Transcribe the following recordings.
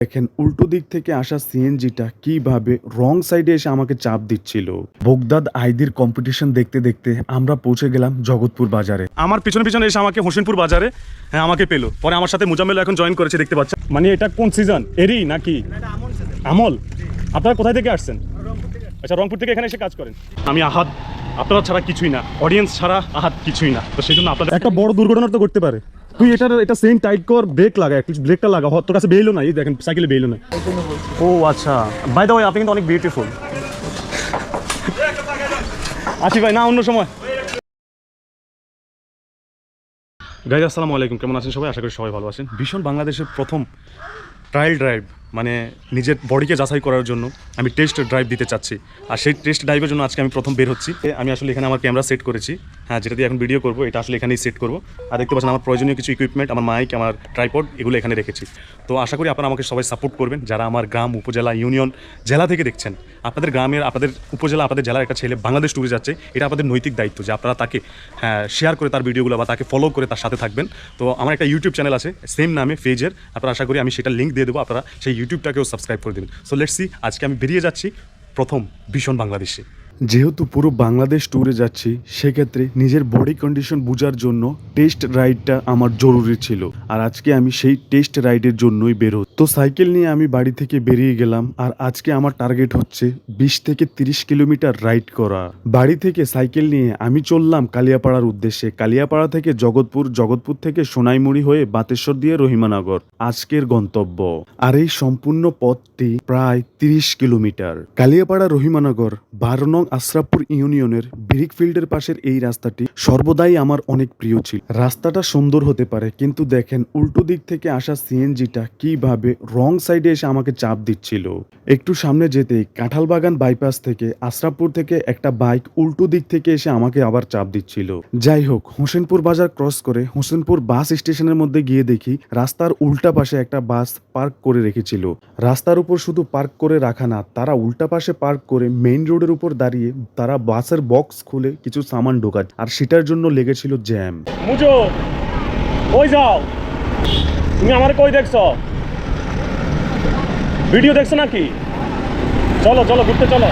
দেখেন উল্টো দিক থেকে আসা সিএনজিটা কিভাবে রং সাইডে এসে আমাকে চাপ দিচ্ছিল। বগদাদ আইদির কম্পিটিশন দেখতে দেখতে আমরা পৌঁছে গেলাম জগৎপুর বাজারে। আমার পিছনে পিছনে এসে আমাকে হোসেনপুর বাজারে আমাকে পেলো। পরে আমার সাথে মুজাম্মেল এখন জয়েন করেছে, দেখতে পাচ্ছেন। মানে এটা কোন সিজন, এরই নাকি আমল? আপনারা কোথায় থেকে আসছেন? আচ্ছা, রংপুর থেকে এখানে এসে কাজ করেন। আমি আহাদ, আপনারা ছাড়া কিছুই না, অডিয়েন্স ছাড়া আহাদ কিছুই না। তো সেই জন্য আপনাদের একটা বড় দুর্ঘটনা তো করতে পারে। তুই এটা সেম টাইট কর, ব্রেক লাগা, ব্রেকটা লাগা। তোর কাছে বেইলো না, এই দেখেন সাইকেলে বেইলো না। ও আচ্ছা, বাই দ্য ওয়ে আপনি কিন্তু অনেক বিউটিফুল। আছি ভাই, না অন্য সময়। গাইজ আসসালামু আলাইকুম, কেমন আছেন সবাই? আশা করি সবাই ভালো আছেন। ভীষণ বাংলাদেশের প্রথম ট্রায়াল ড্রাইভ, মানে নিজের বডিকে যাচাই করার জন্য আমি টেস্ট ড্রাইভ দিতে চাচ্ছি। আর সেই টেস্ট ড্রাইভের জন্য আজকে আমি প্রথম বের হচ্ছি। আমি আসলে এখানে আমার ক্যামেরা সেট করেছি, হ্যাঁ, যেটা দিয়ে এখন ভিডিও করবো, এটা আসলে এখানেই সেট করবো। আর দেখতে পাচ্ছেন আমার প্রয়োজনীয় কিছু ইকুইপমেন্ট, আমার মাইক, আমার ট্রাইপড, এগুলো এখানে রেখেছি। তো আশা করি আপনারা আমাকে সবাই সাপোর্ট করবেন, যারা আমার গ্রাম, উপজেলা, ইউনিয়ন, জেলা থেকে দেখছেন। আপনাদের গ্রামের, আপনাদের উপজেলা, আপনাদের জেলার একটা ছেলে বাংলাদেশ ট্যুরে যাচ্ছে, এটা আপনাদের নৈতিক দায়িত্ব যে আপনারা তাকে শেয়ার করে তার ভিডিওগুলো বা তাকে ফলো করে তার সাথে থাকবেন। তো আমার একটা ইউটিউব চ্যানেল আছে সেম নামে, ফেজের। আপনারা আশা করি আমি সেটা লিঙ্ক দিয়ে দেবো, আপনারা সেই ইউটিউবটাকেও সাবস্ক্রাইব করে দেবেন। সো লেটস সি, আজকে আমি বেরিয়ে যাচ্ছি প্রথম ভীষণ বাংলাদেশে। যেহেতু পুরো বাংলাদেশ ট্যুরে যাচ্ছি, সেক্ষেত্রে নিজের বডি কন্ডিশন বোঝার জন্য টেস্ট রাইডটা আমার জরুরি ছিল। আর আজকে আমি সেই টেস্ট রাইডের জন্যই বেরো। তো সাইকেল নিয়ে আমি বাড়ি থেকে বেরিয়ে গেলাম। আর আজকে আমার টার্গেট হচ্ছে 20 থেকে 30 কিলোমিটার রাইড করা। বাড়ি থেকে সাইকেল নিয়ে আমি চললাম কালিয়াপাড়ার উদ্দেশ্যে। কালিয়াপাড়া থেকে জগৎপুর, জগৎপুর থেকে সোনাইমুড়ি হয়ে বাতেশ্বর দিয়ে রহিমানগর আজকের গন্তব্য। আর এই সম্পূর্ণ পথটি প্রায় 30 কিলোমিটার। কালিয়াপাড়া রহিমানগর 12 নং আশরাফপুর ইউনিয়নের ব্রিক ফিল্ডের পাশের এই রাস্তাটি সর্বদাই আমার অনেক প্রিয় ছিল। রাস্তাটা সুন্দর হতে পারে, কিন্তু দেখেন উল্টো দিক থেকে আসা সিএনজিটা কিভাবে রং সাইডে এসে আমাকে চাপ দিচ্ছিল। একটু সামনে যেতেই কাঁঠালবাগান বাইপাস থেকে আশরাফপুর থেকে একটা বাইক উল্টো দিক থেকে এসে আমাকে আবার চাপ দিচ্ছিল। যাই হোক, হোসেনপুর বাজার ক্রস করে হোসেনপুর বাস স্টেশনের মধ্যে গিয়ে দেখি রাস্তার উল্টা পাশে একটা বাস পার্ক করে রেখেছিল। রাস্তার উপর শুধু পার্ক করে রাখা না, তারা উল্টা পাশে পার্ক করে মেইন রোডের উপর দাঁড়িয়ে তারা বাসের বক্স খুলে কিছু সামান ঢোকায়, আর সেটার জন্য লেগেছিল জ্যাম। মুজো কই যাও তুমি? আমার কই দেখছো? ভিডিও দেখছো নাকি? চলো চলো ঘুরতে চলো।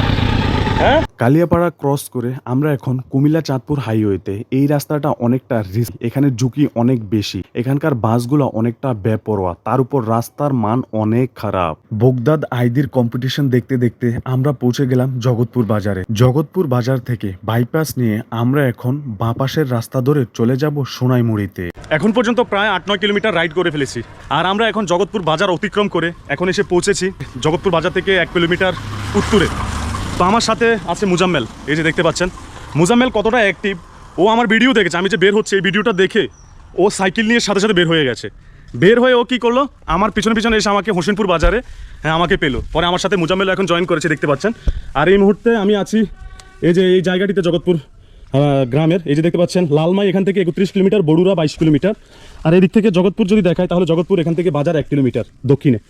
হ্যাঁ, কালিয়াপাড়া ক্রস করে আমরা এখন কুমিল্লা চাঁদপুর হাইওয়েতে। এই রাস্তাটা অনেকটা রিস্ক, এখানে ঝুঁকি অনেক বেশি, এখানকার বাসগুলো অনেকটা বেপরোয়া, তার উপর রাস্তার মান অনেক খারাপ। বগদাদ আইদির কম্পিটিশন দেখতে দেখতে আমরা পৌঁছে গেলাম জগৎপুর বাজারে। জগৎপুর বাজার থেকে বাইপাস নিয়ে আমরা এখন বাঁ পাশের রাস্তা ধরে চলে যাব সোনাইমুড়িতে। এখন পর্যন্ত প্রায় 8-9 কিলোমিটার রাইড করে ফেলেছি। আর আমরা এখন জগৎপুর বাজার অতিক্রম করে এখন এসে পৌঁছেছি জগৎপুর বাজার থেকে 1 কিলোমিটার উত্তরে। তো আমার সাথে আছে মুজাম্মেল, এই যে দেখতে পাচ্ছেন। মুজাম্মেল কতটা অ্যাক্টিভ, ও আমার ভিডিও দেখেছে, আমি যে বের হচ্ছে এই ভিডিওটা দেখে ও সাইকেল নিয়ে সাথে সাথে বের হয়ে গেছে। বের হয়ে ও কী করলো, আমার পিছনে পিছনে এসে আমাকে হোসেনপুর বাজারে আমাকে পেলো। পরে আমার সাথে মুজাম্মেল এখন জয়েন করেছে, দেখতে পাচ্ছেন। আর এই মুহূর্তে আমি আছি এই যে এই জায়গাটিতে, জগৎপুর গ্রামের। এই যে দেখতে পাচ্ছেন লালমাই এখান থেকে 31 কিলোমিটার, বড়ুরা 22 কিলোমিটার। আর এদিক থেকে জগৎপুর যদি দেখায় তাহলে জগৎপুর এখান থেকে বাজার 1 কিলোমিটার দক্ষিণে।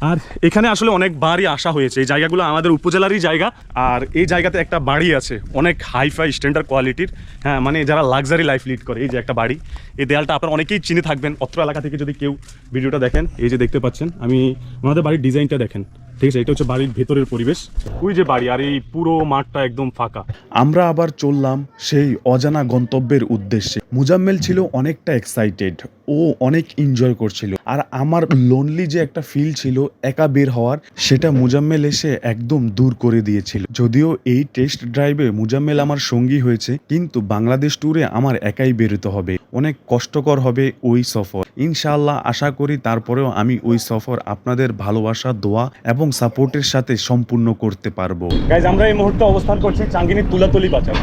আর এখানে আসলে অনেকবারই আসা হয়েছে, এই জায়গাগুলো আমাদের উপজেলারই জায়গা। আর এই জায়গাতে একটা বাড়ি আছে অনেক হাইফাই স্ট্যান্ডার্ড কোয়ালিটির, হ্যাঁ, মানে যারা লাক্সারি লাইফ লিড করে। এই যে একটা বাড়ি, এই দেয়ালটা আপনারা অনেকেই চিনে থাকবেন অত্র এলাকা থেকে যদি কেউ ভিডিওটা দেখেন। এই যে দেখতে পাচ্ছেন, আমি ওনাদের বাড়ির ডিজাইনটা দেখেন, ঠিক আছে? এটা হচ্ছে বাড়ির ভেতরের পরিবেশ, ওই যে বাড়ি, আর এই পুরো মাঠটা একদম ফাঁকা। আমরা আবার চললাম সেই অজানা গন্তব্যের উদ্দেশ্যে। মুজাম্মেল ছিল অনেকটা এক্সাইটেড, ও অনেক এনজয় করছিল। আর আমার লোনলি যে একটা ফিল ছিল একা বের হওয়ার, সেটা মুজাম্মেল এসে একদম দূর করে দিয়েছিল। যদিও এই টেস্ট ড্রাইভে মুজাম্মেল আমার সঙ্গী হয়েছে, কিন্তু বাংলাদেশ ট্যুরে আমার একাই বেরোতে হবে। অনেক কষ্টকর হবে ওই সফর, ইনশাআল্লাহ আশা করি তারপরেও আমি ওই সফর আপনাদের ভালোবাসা, দোয়া এবং সাপোর্টের সাথে সম্পূর্ণ করতে পারবো। গাইজ, আমরা এই মুহূর্তে অবস্থান করছি চাঙ্গিনীর তুলাতলি বাজার।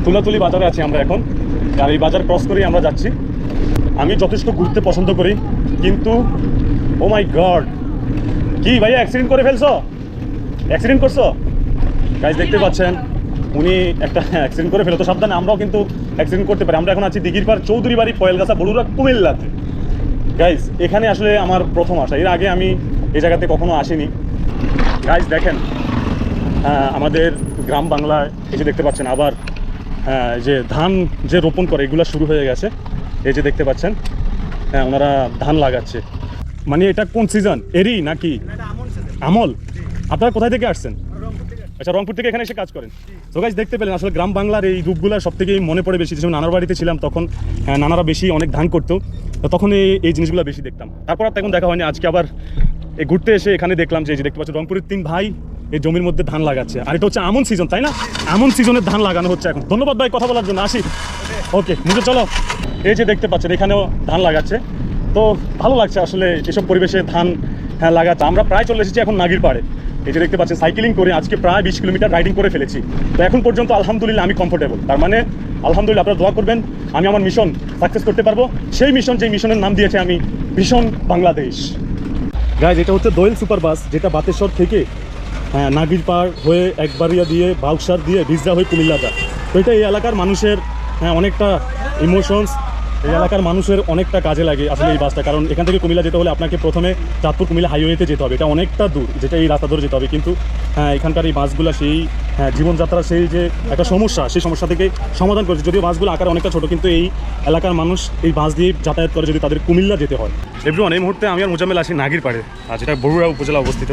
তুলাতলি বাজারে আছি আমরা এখন। আর এই বাজার ক্রস করেই আমরা যাচ্ছি। আমি যথেষ্ট ঘুরতে পছন্দ করি, কিন্তু ও মাই গড, কি ভাইয়া অ্যাক্সিডেন্ট করে ফেলছো? অ্যাক্সিডেন্ট করছো? গাইজ দেখতে পাচ্ছেন উনি একটা অ্যাক্সিডেন্ট করে ফেলো। তো সাবধানে, আমরাও কিন্তু অ্যাক্সিডেন্ট করতে পারি। আমরা এখন আছি দিঘির পাড়, চৌধুরী বাড়ি, পয়েলগাছা, বড়ুরা, কুমিল্লাতে। গাইজ, এখানে আসলে আমার প্রথম আসা, এর আগে আমি এই জায়গাতে কখনো আসিনি। গাইজ দেখেন, আমাদের গ্রাম বাংলায় এই যে দেখতে পাচ্ছেন আবার যে ধান যে রোপণ করে, এগুলো শুরু হয়ে গেছে। এই যে দেখতে পাচ্ছেন, ওনারা ধান লাগাচ্ছে। মানে এটা কোন সিজন এরই নাকি আমল? আপনারা কোথায় থেকে আসছেন? আচ্ছা, রংপুর থেকে এখানে এসে কাজ করেন। তো গাইস দেখতে পেলেন আসলে গ্রাম বাংলার এই রূপগুলো সব থেকেই মনে পড়ে বেশি। যখন নানার বাড়িতে ছিলাম তখন নানারা বেশি অনেক ধান করতো, তো তখন এই জিনিসগুলো বেশি দেখতাম। তারপর আর তেমন দেখা হয়নি। আজকে আবার এই ঘুরতে এসে এখানে দেখলাম যে দেখতে পাচ্ছি রংপুরের 3 ভাই এই জমির মধ্যে ধান লাগাচ্ছে। আর এটা হচ্ছে আমন সিজন, তাই না? আমন সিজনের ধান লাগানো হচ্ছে এখন। ধন্যবাদ ভাই কথা বলার জন্য, আসি। ওকে, নিজে চলো। এই যে দেখতে পাচ্ছেন এখানেও ধান লাগাচ্ছে, তো ভালো লাগছে আসলে এসব পরিবেশে ধান লাগাচ্ছে। আমরা প্রায় চলে এসেছি এখন নাগির পাড়ে। এই যে দেখতে পাচ্ছেন সাইকেলিং করে আজকে প্রায় 20 কিলোমিটার রাইডিং করে ফেলেছি। তো এখন পর্যন্ত আলহামদুলিল্লাহ আমি কমফোর্টেবল। তার মানে আলহামদুলিল্লাহ আপনারা দোয়া করবেন আমি আমার মিশন সাকসেস করতে পারবো। সেই মিশন, যেই মিশনের নাম দিয়েছে আমি ভীষণ বাংলাদেশ। গাইজ, এটা হচ্ছে দোয়েল সুপার বাস, যেটা বাতেশ্বর থেকে নাগির পাড় হয়ে একবারিয়া দিয়ে বাউসার দিয়ে ভিজরা হয়ে কুমিল্লা যায়। তো এটা এই এলাকার মানুষের অনেকটা ইমোশনস, এই এলাকার মানুষের অনেকটা কাজে লাগে আসলে এই বাসটা। কারণ এখান থেকে কুমিল্লা যেতে হলে আপনাকে প্রথমে চাঁদপুর কুমিল্লা হাইওয়েতে যেতে হবে, এটা অনেকটা দূর, যেটা এই রাস্তা ধরে যেতে হবে। কিন্তু এখানকার এই বাসগুলো সেই জীবনযাত্রার সেই যে একটা সমস্যা, সেই সমস্যা থেকে সমাধান করেছে। যদিও বাসগুলো আকারে অনেকটা ছোটো, কিন্তু এই এলাকার মানুষ এই বাস দিয়ে যাতায়াত করে যদি তাদের কুমিল্লা যেতে হয়। এভরিওয়ান, এই মুহূর্তে আমি আর মোজাম্মেল আছি নাগির পাড়ে, আর যেটা বরুড়া উপজেলা অবস্থিত।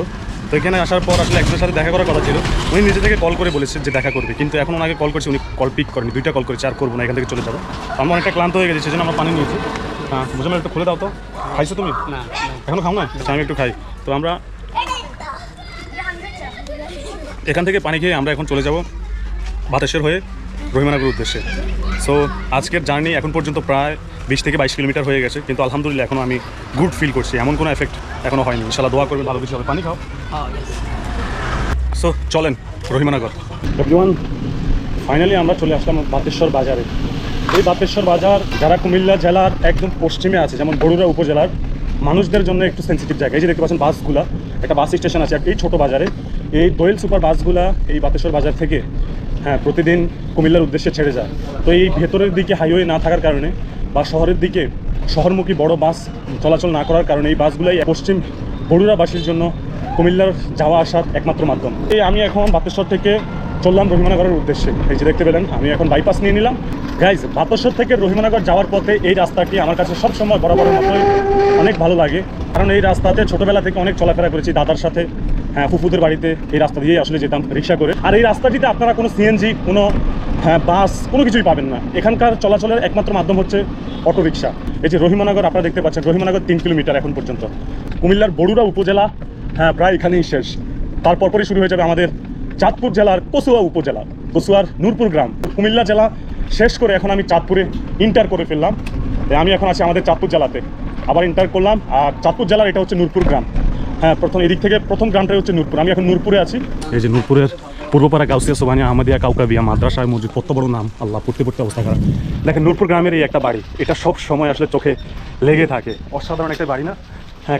তো এখানে আসার পর আসলে একজনের সাথে দেখা করার কথা ছিল। উনি নিজে থেকে কল করে বলেছে যে দেখা করবে, কিন্তু এখন ওনাকে কল করছি, উনি কল পিক করেনি। 2টা কল করেছে, আর করবো না, এখান থেকে চলে যাবো। আমরা অনেকটা ক্লান্ত হয়ে গেছি, সেজন্য আমরা পানি নিয়েছি। হ্যাঁ, মোজাম্মেল একটু খুলে দাও তো। খাইছো তুমি? না, এখনো খাও না? আচ্ছা, আমি একটু খাই। তো আমরা এখান থেকে পানি খেয়ে আমরা এখন চলে যাব বাতাসের হয়ে রহিমানগর উদ্দেশ্যে। সো আজকের জার্নি এখন পর্যন্ত প্রায় 20 থেকে 22 কিলোমিটার হয়ে গেছে, কিন্তু আলহামদুলিল্লাহ এখনও আমি গুড ফিল করছি। এমন কোনো এফেক্ট এখনও হয়নি। ইনশাআল্লাহ দোয়া করবেন ভালো কিছু হবে। পানি খাও। সো চলেন রহিমানগর। এভরিওয়ান, ফাইনালি আমরা চলে আসলাম বাতেশ্বর বাজারে। এই বাতেশ্বর বাজার যারা কুমিল্লা জেলার একদম পশ্চিমে আছে, যেমন বরুড়া উপজেলার মানুষদের জন্য একটু সেন্সিটিভ জায়গা। এই যে দেখতে পাচ্ছেন বাসগুলা, একটা বাস স্টেশন আছে এই ছোটো বাজারে। এই দোয়েল সুপার বাসগুলা এই বাতেশ্বর বাজার থেকে প্রতিদিন কুমিল্লার উদ্দেশ্যে ছেড়ে যায়। তো এই ভেতরের দিকে হাইওয়ে না থাকার কারণে বা শহরের দিকে শহরমুখী বড় বাস চলাচল না করার কারণে এই বাসগুলাই পশ্চিম বরুড়াবাসীর জন্য কুমিল্লার যাওয়া আসার একমাত্র মাধ্যম। এই আমি এখন বাতেশ্বর থেকে চললাম রহিমানগরের উদ্দেশ্যে। এই যে দেখতে পেলেন আমি এখন বাইপাস নিয়ে নিলাম। গাইজ, বাতেশ্বর থেকে রহিমানগর যাওয়ার পথে এই রাস্তাটি আমার কাছে সবসময় বরাবরের মতোই অনেক ভালো লাগে। কারণ এই রাস্তাতে ছোটোবেলা থেকে অনেক চলাফেরা করেছি দাদার সাথে, ফুফুদের বাড়িতে এই রাস্তা দিয়েই আসলে যেতাম রিক্সা করে। আর এই রাস্তাটিতে আপনারা কোনো সিএনজি, কোনো বাস, কোনো কিছুই পাবেন না। এখানকার চলাচলের একমাত্র মাধ্যম হচ্ছে অটো রিক্সা। এই যে রহিমানগর আপনারা দেখতে পাচ্ছেন, রহিমানগর 3 কিলোমিটার এখন পর্যন্ত। কুমিল্লার বরুড়া উপজেলা প্রায় এখানেই শেষ। তারপরই শুরু হয়ে যাবে আমাদের চাঁদপুর জেলার কচুয়া উপজেলা, কচুয়ার নূরপুর গ্রাম। কুমিল্লা জেলা শেষ করে এখন আমি চাঁদপুরে ইন্টার করে ফেললাম। আমি এখন আছি আমাদের চাঁদপুর জেলাতে, আবার ইন্টার করলাম। আর চাঁদপুর জেলার এটা হচ্ছে নূরপুর গ্রাম। প্রথম এদিক থেকে প্রথম গ্রামটাই হচ্ছে নূরপুর। আমি এখন নূরপুরে আছি। এই যে নূরপুরের পূর্বপাড়া গাউসিয়া সোবানিয়া আহমদিয়া কাউকাবিয়া মাদ্রাসা মসজিদ, কত বড় নাম, আল্লাহ, পড়তে পড়তে অবস্থা খারাপ। দেখেন নূরপুর গ্রামের এই একটা বাড়ি, এটা সব সময় আসলে চোখে লেগে থাকে। অসাধারণ একটা বাড়ি না?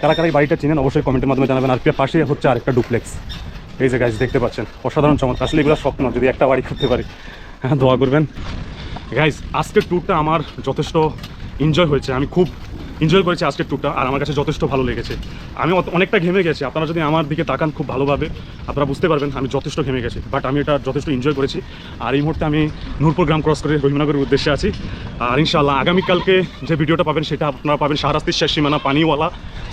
কারা কারা এই বাড়িটা চিনেন অবশ্যই কমেন্টের মাধ্যমে জানাবেন। আর পাশে হচ্ছে আরেকটা ডুপ্লেক্স। এই যে গাইজ দেখতে পাচ্ছেন, অসাধারণ চমৎকার। আসলে এগুলো স্বপ্ন, যদি একটা বাড়ি করতে পারি। দোয়া করবেন গাইজ। আজকের ট্যুরটা আমার যথেষ্ট এনজয় হয়েছে, আমি খুব এনজয় করেছি আজকের ট্যুরটা, আর আমার কাছে যথেষ্ট ভালো লেগেছে। আমি অনেকটা ঘেমে গেছি, আপনারা যদি আমার দিকে তাকান খুব ভালোভাবে আপনারা বুঝতে পারবেন আমি যথেষ্ট ঘেমে গেছি, বাট আমি এটা যথেষ্ট এনজয় করেছি। আর এই মুহূর্তে আমি নূরপুর গ্রাম ক্রস করে রহিমানগরের উদ্দেশ্যে আছি। আর ইনশাআল্লাহ আগামীকালকে যে ভিডিওটা পাবেন সেটা আপনারা পাবেন শাহরাস্তির শেষ সীমানা, পানিওয়ালা,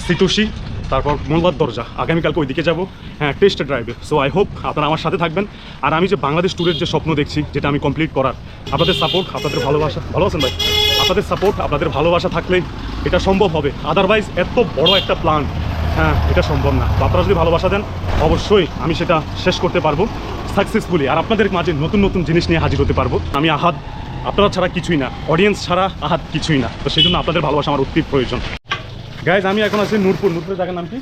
সিতুশি, তারপর মোল্লার দরজা। আগামীকালকে ওইদিকে যাবো টেস্ট ড্রাইভে। সো আই হোপ আপনারা আমার সাথে থাকবেন। আর আমি যে বাংলাদেশ ট্যুরের যে স্বপ্ন দেখছি, যেটা আমি কমপ্লিট করার, আপনাদের সাপোর্ট, আপনাদের ভালোবাসা, ভালো আছেন ভাই? আপনাদের সাপোর্ট, আপনাদের ভালোবাসা থাকলেই এটা সম্ভব হবে। আদারওয়াইজ এত বড় একটা প্ল্যান এটা সম্ভব না। তো আপনারা যদি ভালোবাসা দেন অবশ্যই আমি সেটা শেষ করতে পারবো সাকসেসফুলি, আর আপনাদের মাঝে নতুন নতুন জিনিস নিয়ে হাজির হতে পারবো। আমি আহাদ, আপনারা ছাড়া কিছুই না, অডিয়েন্স ছাড়া আহাদ কিছুই না। তো সেই জন্য আপনাদের ভালোবাসা আমার অতি প্রয়োজন। গাইজ, আমি এখন আছি নূরপুরের জায়গার নাম কি?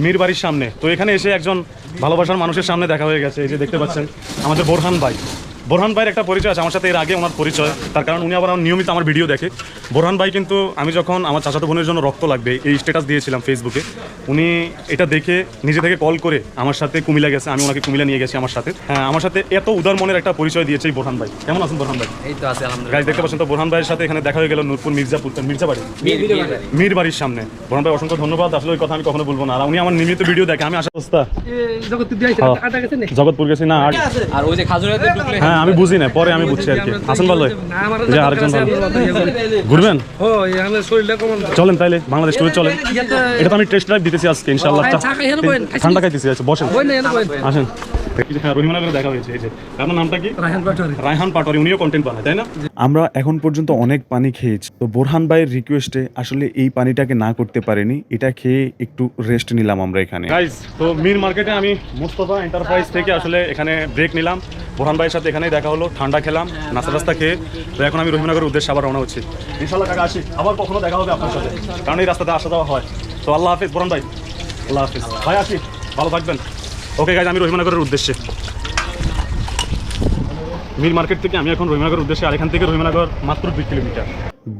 মীর বাড়ির সামনে। তো এখানে এসে একজন ভালোবাসার মানুষের সামনে দেখা হয়ে গেছে। এই যে দেখতে পাচ্ছেন আমাদের বোরহান ভাই। বোরহান ভাইয়ের একটা পরিচয় আছে আমার সাথে, এর আগে ওনার পরিচয়, তার কারণ উনি আবার নিয়মিত আমার ভিডিও দেখে। বোরহান ভাই কিন্তু আমি যখন আমার চাচাতো বোনের জন্য রক্ত লাগবে এই স্ট্যাটাস দিয়েছিলাম ফেসবুকে, উনি এটা দেখে নিজে থেকে কল করে আমার সাথে কুমিল্লা গেছে, আমি ওনাকে কুমিল্লা নিয়ে গেছি আমার সাথে। আমার সাথে এত উদার মনের একটা পরিচয় দিয়েছে এই বোরহান ভাই। কেমন আছেন বোরহান ভাই? এই তো আছে আলহামদুলিল্লাহ। গাইজ দেখতে পাচ্ছেন, তো বোরহান ভাইয়ের সাথে এখানে দেখা হয়ে গেল নূরপুর মির্জাবাড়ি, মীর বাড়ির সামনে। বোরহান ভাই অসংখ্য ধন্যবাদ, আসলে ওই কথা আমি কখনো বলবো না। আর উনি আমার নিয়মিত ভিডিও দেখে। আমি আসা অবস্থা জগৎপুর গেছি না, আর ওই যে খাজুরাতে ঢুকলে হ্যাঁ আমি বুঝি না, পরে আমি বুঝছি আর কি। আসেন ভালো যে আরেকজন ভালো ঘুরবেন, চলেন তাইলে বাংলাদেশ ট্যুরে চলেন। এটা তো আমি টেস্ট ড্রাইভ দিতেছি আজকে ইনশাআল্লাহ। ঠান্ডা খাইতেছি, আচ্ছা বসেন আসেন। রহিমানগরে দেখা হয়েছে, এই যে আপনার নামটা কি? রায়হান পাটোয়ারি, উনিও কন্টেন্ট বানায় তাই না? আমরা এখন পর্যন্ত অনেক পানি খেয়েছি, তো বোরহান ভাইয়ের রিকোয়েস্টে আসলে এই পানিটাকে না করতে পারিনি, এটা খেয়ে একটু রেস্ট নিলাম আমরা এখানে। গাইজ তো মির মার্কেটে আমি মুস্তফা এন্টারপ্রাইজ থেকে আসলে এখানে ব্রেক নিলাম, বোরহান ভাইয়ের সাথে এখানেই দেখা হলো, ঠান্ডা খেলাম, নাস্তা টাস্তা খেয়ে। তো এখন আমি রহিমনগরের উদ্দেশ্যে আবার রওনা হচ্ছি ইনশাল্লাহ। কাকা আসি, আবার কখনো দেখা হবে আপনার সাথে, কারণ এই রাস্তাতে আসা যাওয়া হয়। তো আল্লাহ হাফিজ বোরহান ভাই, আল্লাহ হাফিজ ভাই, আসি, ভালো থাকবেন। ওকে গাইজ, আমি রহিমনগরের উদ্দেশ্যে মির মার্কেট থেকে আমি এখন রহিমনগরের উদ্দেশ্যে, আর এখান থেকে রহিমনগর মাত্র 2 কিলোমিটার।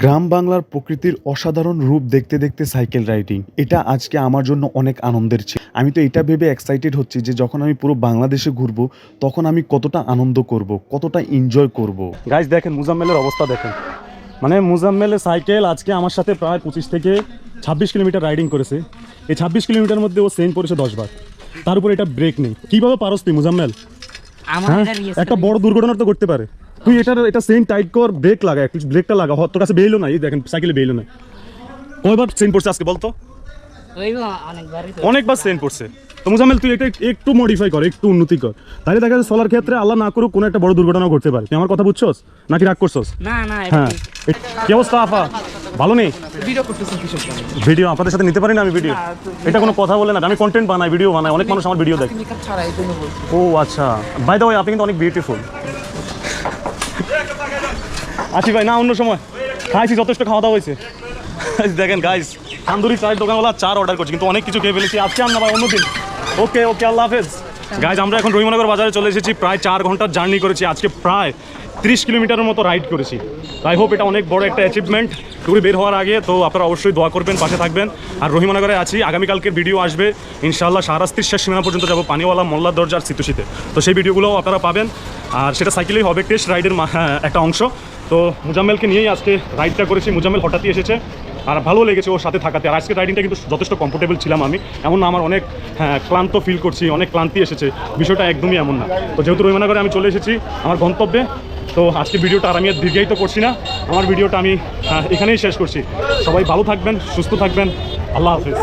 গ্রাম বাংলার প্রকৃতির অসাধারণ রূপ দেখতে দেখতে সাইকেল রাইডিং, এটা আজকে আমার জন্য অনেক আনন্দের ছিল। আমি তো এটা ভেবে এক্সাইটেড হচ্ছি যে যখন আমি পুরো বাংলাদেশে ঘুরবো তখন আমি কতটা আনন্দ করব, কতটা এনজয় করব। গাইজ দেখেন মুজাম্মেলের অবস্থা দেখেন, মানে মুজাম্মেলের সাইকেল আজকে আমার সাথে প্রায় 25 থেকে 26 কিলোমিটার রাইডিং করেছে। এই 26 কিলোমিটার মধ্যে ও চেইন পড়েছে 10 বার, তার উপরে এটা ব্রেক নেই। কিভাবে পারস তুই মুজাম্মেল? হ্যাঁ, একটা বড় দুর্ঘটনা তো করতে পারে। তুই এটা চেইন টাইট কর, ব্রেক লাগা, একটু ব্রেকটা লাগা। তোর কাছে বেইলো না, এই দেখেন সাইকেলে বেইলো না। কয়বার চেইন পড়ছে আজকে বলতো? অনেকবার চেইন পড়ছে। তো মুজাম্মেল তুই এটা একটু মডিফাই কর, একটু উন্নতি কর, তাহলে দেখা যায় চলার ক্ষেত্রে আল্লাহ না করুক কোনো একটা বড় দুর্ঘটনা ঘটতে পারে। তুই আমার কথা বুঝছস নাকি রাগ করছস? হ্যাঁ, কি অবস্থা আফা? ভালো নেই? ভিডিও আপনাদের সাথে নিতে পারি না আমি ভিডিও? এটা কোনো কথা বলে না, আমি কন্টেন্ট বানাই, ভিডিও বানাই, অনেক মানুষ আমার ভিডিও দেখে। ও আচ্ছা, বাই দ্য ওয়ে আপনি কিন্তু অনেক বিউটিফুল। আসি ভাই, না অন্য সময় খাইছি, যথেষ্ট খাওয়া দাওয়া হয়েছে। দেখেন গাইস, তান্দুরি চায়ের দোকানওয়ালা চার অর্ডার করছি, কিন্তু অনেক কিছু খেয়ে ফেলেছি। আজকে আর না ভাই, অন্যদিন। ওকে ওকে, আল্লাহ হাফেজ। গাইজ আমরা এখন রহিমনগর বাজারে চলে এসেছি, প্রায় 4 ঘন্টার জার্নি করেছি আজকে, প্রায় 30 কিলোমিটারের মতো রাইড করেছি। আই হোপ এটা অনেক বড় একটা অ্যাচিভমেন্ট ট্যুরে বের হওয়ার আগে। তো আপনারা অবশ্যই দোয়া করবেন, পাশে থাকবেন। আর রহিমনগরে আছি, আগামীকালকের ভিডিও আসবে ইনশাআল্লাহ। শাহরাস্তির শেষ সীমানা পর্যন্ত যাবো, পানিওয়ালা, মোল্লার দরজার, সিতুশিতে। তো সেই ভিডিওগুলোও আপনারা পাবেন, আর সেটা সাইকেলেই হবে, টেস্ট রাইডের একটা অংশ। তো মুজাম্মেলকে নিয়েই আজকে রাইডটা করেছি। মুজাম্মেল হঠাৎই এসেছে আর ভালো লেগেছে ওর সাথে থাকাতে। আর আজকে রাইডিংটা কিন্তু যথেষ্ট কমফোর্টেবল ছিলাম আমি, এমন না আমার অনেক ক্লান্ত ফিল করছি, অনেক ক্লান্তি এসেছে, বিষয়টা একদমই এমন না। তো যেহেতু রহিমনগরে আমি চলে এসেছি আমার গন্তব্যে, তো আজকে ভিডিওটা আর আমি দীর্ঘায়িত করছি না, আমার ভিডিওটা আমি এখানেই শেষ করছি। সবাই ভালো থাকবেন, সুস্থ থাকবেন, আল্লাহ হাফিজ।